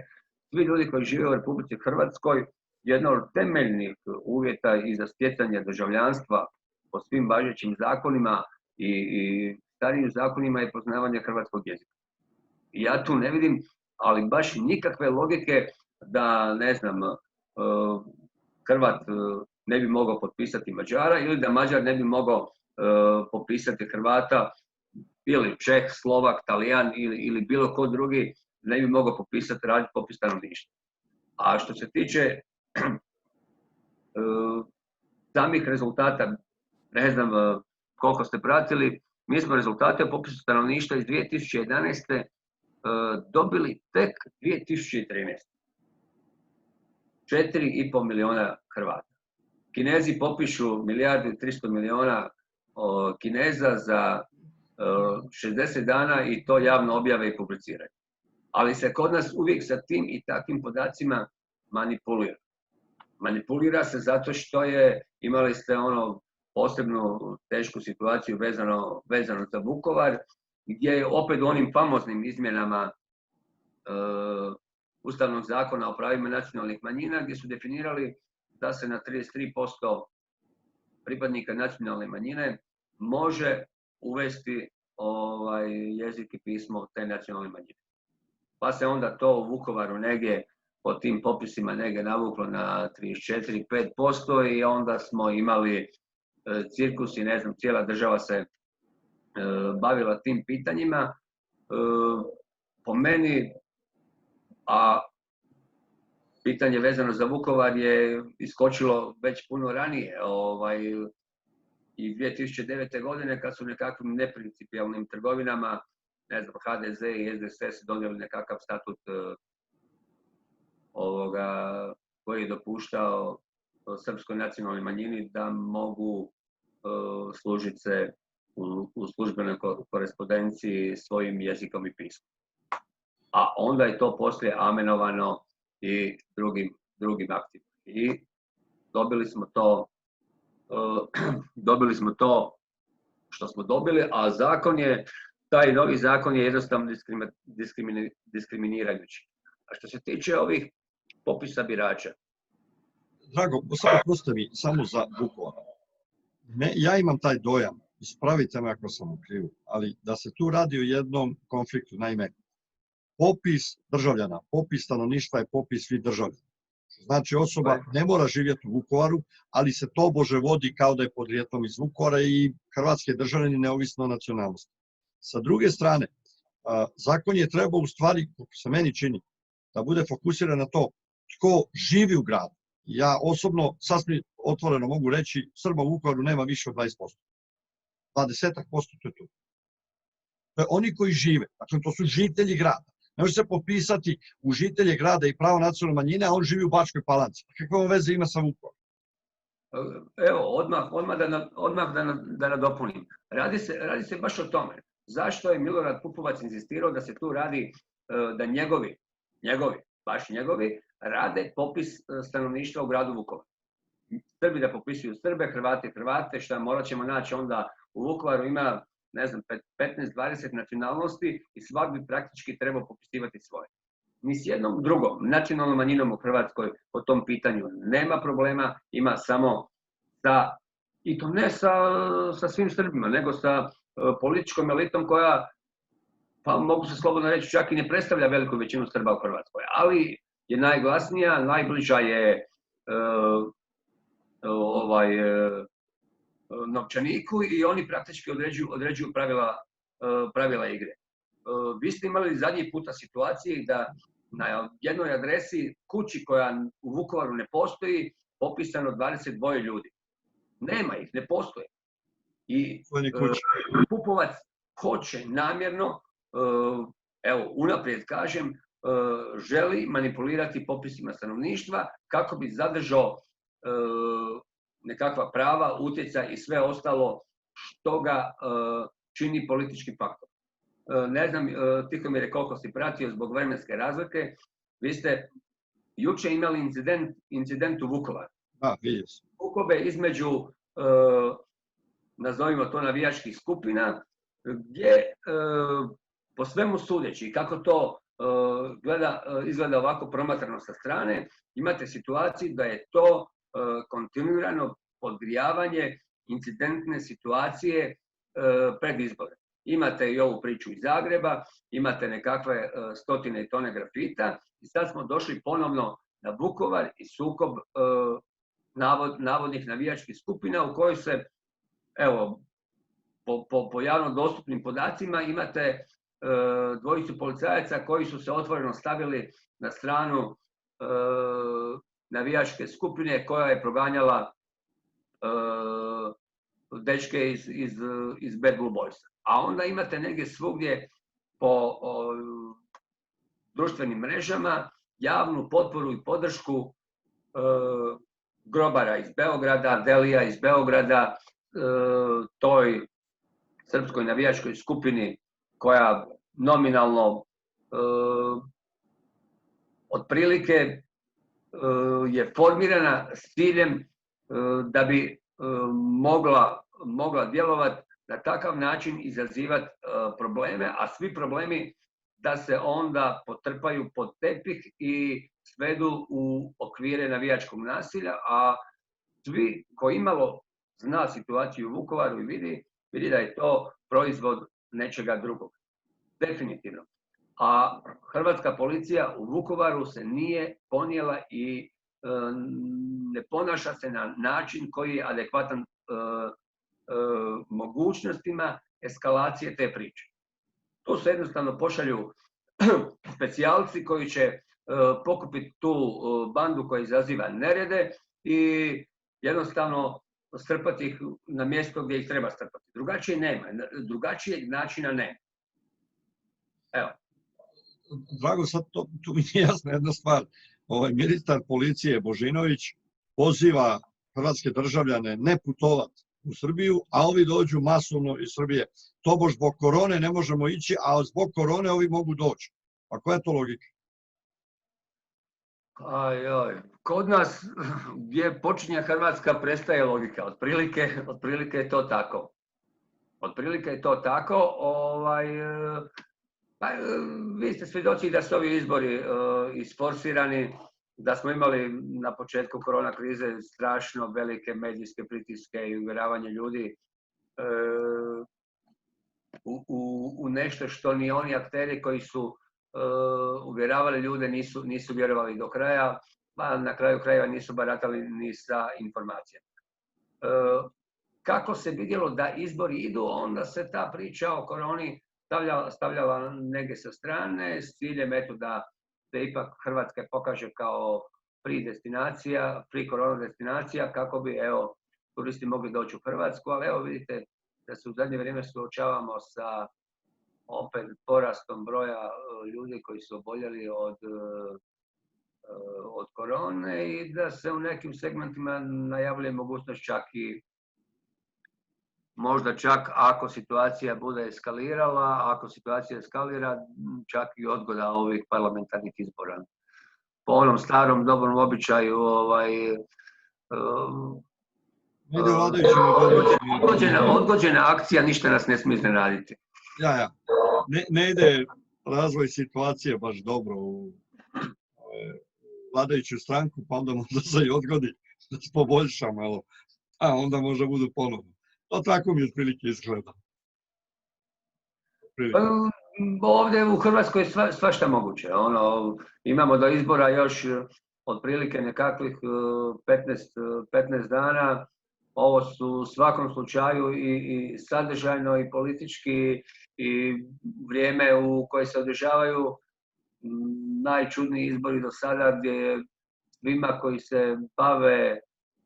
Svi ljudi koji žive u Republici Hrvatskoj, jedno od temeljnih uvjeta i za stjecanje državljanstva po svim važećim zakonima i starijim zakonima je poznavanje hrvatskog jezika. Ja tu ne vidim, ali baš nikakve logike da, ne znam, Hrvat ne bi mogao potpisati Mađara ili da Mađar ne bi mogao popisati Hrvata ili Čeh, Slovak, Talijan ili bilo ko drugi ne bi mogao popisati, raditi popis stanovništva. A što se tiče samih rezultata, ne znam koliko ste pratili, mi smo rezultate o popisu stanovništva iz 2011. Dobili tek 2013. 4,5 milijuna Hrvata. Kinezi popišu 1,3 milijarde Kineza za 60 dana i to javno objave i publiciraju. Ali se kod nas uvijek sa tim i takvim podacima manipulira. Manipulira se zato što imali ste posebnu tešku situaciju vezano za Vukovar, gdje je opet u onim famoznim izmjenama Ustavnog zakona o pravima nacionalnih manjina, gdje su definirali da se na 33% pripadnika nacionalne manjine može uvesti jezik i pismo te nacionalne manjine. Pa se onda to u Vukovaru negdje po tim popisima negdje navuklo na 34-5% i onda smo imali cirkus i ne znam, cijela država se bavila tim pitanjima. Po meni, a pitanje vezano za Vukovar je iskočilo već puno ranije, i 2009. godine kad su nekakvim neprincipijalnim trgovinama, ne znam, HDZ i SDSS donijeli nekakav statut koji je dopuštao srpskoj nacionalnoj manjini da mogu služiti se u službenoj korespondenciji svojim jezikom i pismom. A onda je to poslije amenovano i drugim aktima. I dobili smo to što smo dobili, a taj novi zakon je jednostavno diskriminirajući. A što se tiče ovih popisa birača. Drago, samo prostavi samo za Vukovar. Ja imam taj dojam, ispravite me ako sam u krivu, ali da se tu radi o jednom konfliktu. Naime, popis državljana, popis stanovništva je popis svih državljana. Znači osoba ne mora živjeti u Vukovaru, ali se tobože vodi kao da je podrijetlom iz Vukovara i hrvatske državljani neovisno o nacionalnosti. Sa druge strane, zakon je trebao u stvari, kako se meni čini, da bude fokusiran na to tko živi u gradu. Ja osobno sasvim otvoreno mogu reći, Srba u Vukovaru nema više od 20%. 20% to je to. To je oni koji žive, dakle to su žitelji grada. Ne može se popisati u žitelje grada i pravo nacionalne manjine, a on živi u Bačkoj Palanci. Kakve veze ima sa Vukovarom? Evo, odmah da nadopunim. Radi se baš o tome. Zašto je Milorad Pupovac insistirao da se tu radi, da baš njegovi, rade popis stanovništva u gradu Vukovaru. Srbi da popisuju Srbe, Hrvate, šta morat ćemo naći onda u Vukovaru ima, ne znam, 15-20 nacionalnosti i svak bi praktički trebao popisivati svoje. Ni s jednom drugom nacionalnom manjinom u Hrvatskoj po tom pitanju nema problema, ima samo i to ne sa svim Srbima, nego sa političkom elitom koja, pa mogu se slobodno reći, čak i ne predstavlja veliku većinu Srba u Hrvatskoj, ali je najglasnija, najbliža je novčaniku i oni praktički određuju pravila igre. Vi ste imali zadnji puta situacije da na jednoj adresi kući koja u Vukovaru ne postoji popisano 22 ljudi. Nema ih, ne postoje. I Pupovac hoće namjerno, evo unaprijed kažem, želi manipulirati popisima stanovništva kako bi zadržao nekakva prava, utjecaj i sve ostalo što ga čini politički faktor. Ne znam, Tihomire, koliko si pratio zbog vremenske razlike, vi ste jučer imali incident u Vukovaru. Sukobe između, nazovimo to, navijačkih skupina, gdje po svemu sudeći, kako to izgleda ovako promatrano sa strane, imate situaciju da je to kontinuirano podgrijavanje incidentne situacije pred izbore. Imate i ovu priču iz Zagreba, imate nekakve stotine i tone grafita i sad smo došli ponovno na Vukovar i sukob navodnih navijačkih skupina u kojoj se, evo, po javno dostupnim podacima imate dvojicu policajaca koji su se otvoreno stavili na stranu navijačke skupine koja je proganjala dečke iz Bad Blue Boysa. A onda imate negdje svugdje po društvenim mrežama javnu potporu i podršku grobara iz Beograda, Delija iz Beograda, toj srpskoj navijačkoj skupini koja nominalno otprilike je formirana s ciljem da bi mogla djelovati na takav način, izazivati probleme, a svi problemi da se onda potrpaju pod tepih i svedu u okvire navijačkog nasilja, a svi koji imalo zna situaciju u Vukovaru i vidi da je to proizvod nečega drugog. Definitivno. A hrvatska policija u Vukovaru se nije ponijela i ne ponaša se na način koji je adekvatan mogućnostima eskalacije te priče. Tu se jednostavno pošalju specijalci koji će pokupiti tu bandu koja izaziva nerede i jednostavno strpati ih na mjesto gdje ih treba strpati. Drugačije nema, drugačijeg načina nema. Evo. Drago, sad tu mi je jasna jedna stvar. Ministar policije Božinović poziva hrvatske državljane ne putovati u Srbiju, a ovi dođu masovno iz Srbije. Tobož zbog korone ne možemo ići, a zbog korone ovi mogu doći. A koja je to logika? Kod nas gdje počinje Hrvatska prestaje logika. Otprilike je to tako. Otprilike je to tako. Vi ste svjedoci da su ovi izbori isforsirani, da smo imali na početku korona krize strašno velike medijske pritiske i uvjeravanje ljudi u nešto što ni oni akteri koji su uvjeravali ljude nisu vjerovali do kraja, a na kraju krajeva nisu baratali ni sa informacijama. Kako se vidjelo da izbori idu, onda se ta priča o koroni stavljala negdje sa strane s ciljem da se ipak Hrvatska pokaže kao free korona destinacija kako bi turisti mogli doći u Hrvatsku, ali vidite da se u zadnje vrijeme suočavamo sa opet porastom broja ljudi koji su oboljeli od korone i da se u nekim segmentima najavljuje mogućnost možda čak ako situacija bude eskalirala, ako situacija eskalira, čak i odgoda ovih parlamentarnih izbora. Po onom starom dobrom običaju odgođena akcija ništa nas ne smije iznenaditi. Ne ide razvoj situacije baš dobro u vladajuću stranku, pa onda možda se i odgodi da se poboljša malo, a onda možda budu ponovno. To tako mi otprilike izgleda. Ovdje u Hrvatskoj je svašta moguće. Imamo do izbora još otprilike nekakvih 15 dana. Ovo su u svakom slučaju i sadržajno i politički i vrijeme u koje se održavaju najčudniji izbori do sada, gdje je svima koji se bave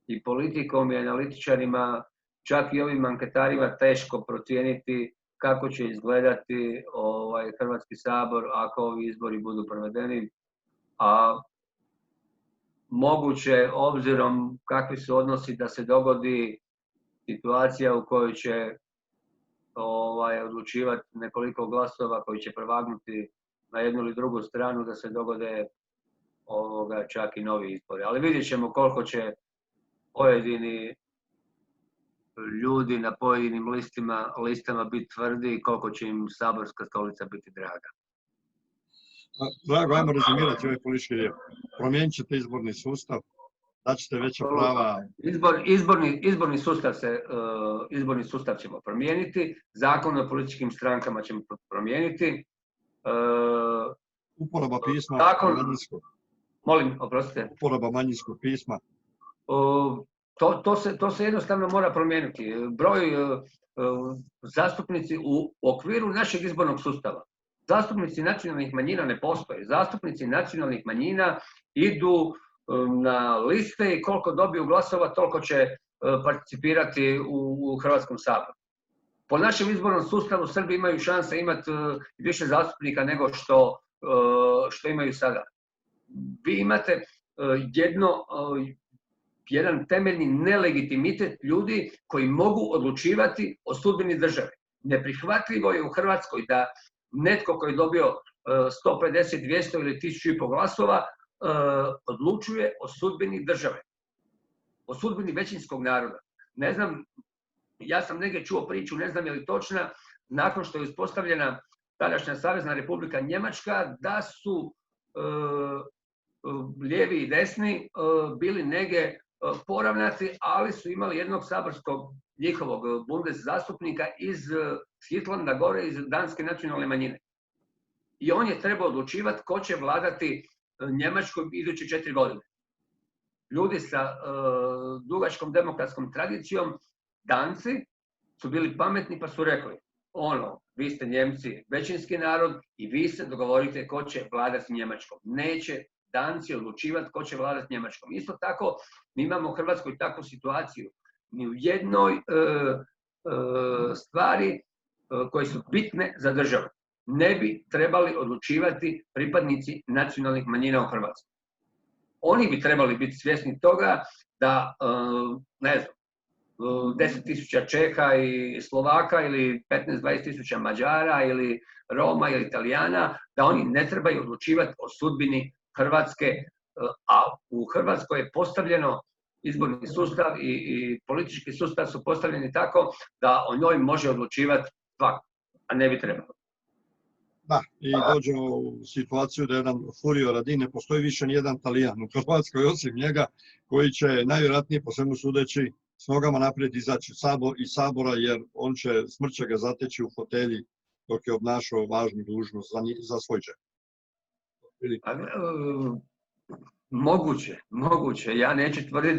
i politikom i analitičarima, čak i ovim anketarima, teško procijeniti kako će izgledati Hrvatski sabor ako ovi izbori budu provedeni. A moguće, obzirom kakvi su odnosi, da se dogodi situacija u kojoj će odlučivati nekoliko glasova koji će prevagnuti na jednu ili drugu stranu, da se dogode čak i novi izbori. Ali vidjet ćemo koliko će pojedini ljudi na pojedinim listama biti tvrdi i koliko će im saborska stolica biti draga. Drago, ajmo rezimirati ovaj politički dio. Promijenit ćete izborni sustav, daćete veća prava. Izborni sustav ćemo promijeniti, zakon o političkim strankama ćemo promijeniti. Uporaba pisma manjinskog. Molim, oprostite. Uporaba manjinskog pisma. To se jednostavno mora promijeniti. Broj zastupnici u okviru našeg izbornog sustava. Zastupnici nacionalnih manjina ne postoje. Zastupnici nacionalnih manjina idu na liste i koliko dobiju glasova, toliko će participirati u Hrvatskom saboru. Po našem izbornom sustavu Srbi imaju šanse imati više zastupnika nego što imaju sada. Vi imate jedan temeljni nelegitimitet ljudi koji mogu odlučivati o sudbini države. Neprihvatljivo je u Hrvatskoj da netko koji je dobio 150, 200 ili 1500 glasova odlučuje o sudbini države, o sudbini većinskog naroda. Ne znam, ja sam negdje čuo priču, ne znam je li točna, nakon što je uspostavljena tadašnja Savezna Republika Njemačka, da su lijevi i desni bili negdje poravnati, ali su imali jednog saborskog njihovog bundes zastupnika iz Skitlanda gore, iz danske nacionalne manjine. I on je trebao odlučivati ko će vladati Njemačkom iduće 4 godine. Ljudi sa dugačkom demokratskom tradicijom, Danci, su bili pametni pa su rekli, vi ste Njemci većinski narod i vi se dogovorite ko će vladati Njemačkom. Neće Danci odlučivati ko će vladati Njemačkom. Isto tako, mi imamo u Hrvatskoj takvu situaciju. Ni u jednoj stvari koje su bitne za državu ne bi trebali odlučivati pripadnici nacionalnih manjina u Hrvatskoj. Oni bi trebali biti svjesni toga da, 10.000 Čeha i Slovaka ili 15-20.000 Mađara ili Roma ili Italijana, da oni ne trebaju odlučivati o sudbini Hrvatske a u Hrvatskoj je postavljeno izborni sustav i politički sustav su postavljeni tako da o njoj može odlučivati svako, a ne bi trebalo. Da, i dođemo u situaciju da jedan Furio Radin, ne postoji više nijedan Talijan u Hrvatskoj osim njega, koji će najvjerojatnije po svemu sudeći s nogama naprijed izaći iz Sabora, jer on smrt će ga zateći u fotelji dok je obnašao važnu dužnost za svoj džep. Moguće. Ja neću tvrditi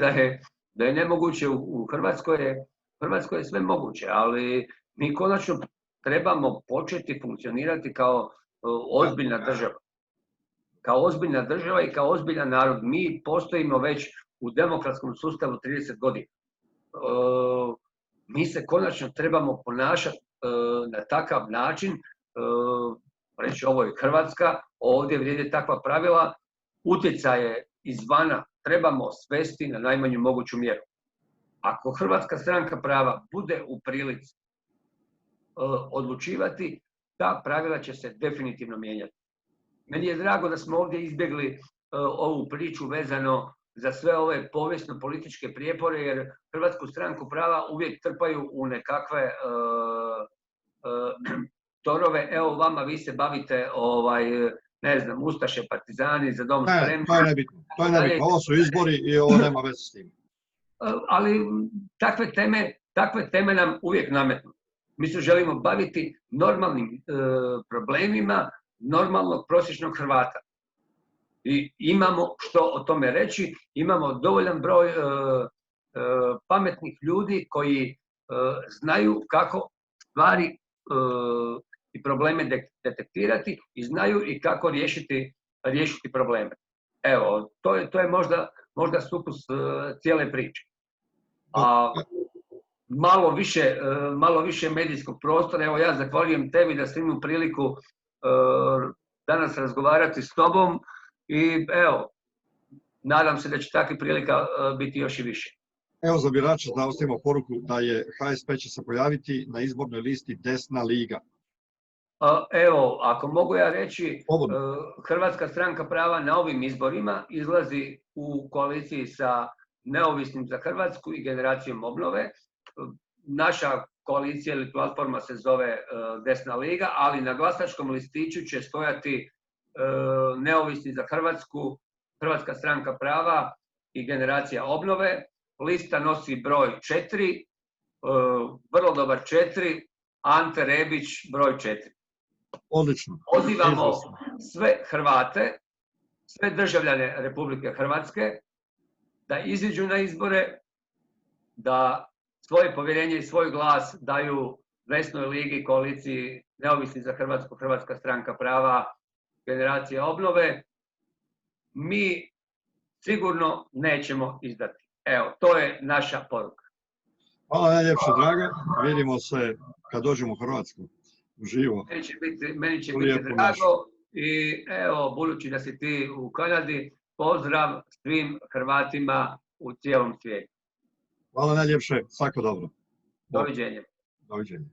da je nemoguće. U Hrvatskoj je sve moguće, ali mi konačno trebamo početi funkcionirati kao ozbiljna država. Kao ozbiljna država i kao ozbiljan narod. Mi postojimo već u demokratskom sustavu 30 godina. Mi se konačno trebamo ponašati na takav način, reći ovo je Hrvatska, ovdje vrijede takva pravila, utjecaje izvana trebamo svesti na najmanju moguću mjeru. Ako Hrvatska stranka prava bude u prilici odlučivati, ta pravila će se definitivno mijenjati. Meni je drago da smo ovdje izbjegli ovu priču vezano za sve ove povijesno-političke prijepore, jer Hrvatsku stranku prava uvijek trpaju u nekakve torove. Evo vama, vi se bavite, ne znam, ustaše, partizani, za dom spremni. To je nebitno. Ovo su izbori i ovo nema veze s tim. Ali takve teme nam uvijek nametnu. Mi se želimo baviti normalnim problemima normalnog prosječnog Hrvata. I imamo što o tome reći, imamo dovoljan broj pametnih ljudi koji znaju kako stvari i probleme detektirati i znaju i kako riješiti probleme. Evo, to je možda sukus cijele priče. A malo više medijskog prostora, evo ja zahvaljujem tebi da ste imali priliku danas razgovarati s tobom i evo, nadam se da će takvih prilika biti još i više. Evo za birače da ostavimo poruku da je HSP će se pojaviti na izbornoj listi Desna liga. Evo, ako mogu ja reći, Hrvatska stranka prava na ovim izborima izlazi u koaliciji sa Neovisnim za Hrvatsku i Generacijom obnove. Naša koalicija ili platforma se zove Desna liga, ali na glasačkom listiću će stojati Neovisni za Hrvatsku, Hrvatska stranka prava i Generacija obnove. Lista nosi broj 4, vrlo dobar 4, Ante Rebić broj 4. Odlično. Pozivamo sve Hrvate, sve državljane Republike Hrvatske da iziđu na izbore, da svoje povjerenje i svoj glas daju Desnoj ligi, koaliciji Neovisni za Hrvatsku, Hrvatska stranka prava, Generacija obnove. Mi sigurno nećemo izdati. Evo, to je naša poruka. Hvala najljepše, drage. Vidimo se kad dođemo u Hrvatsku. Uživo. Meni će biti drago i evo, budući da si ti u Kanadi, pozdrav svim Hrvatima u cijelom svijetu. Hvala najljepše, svako dobro. Doviđenja. Doviđenja.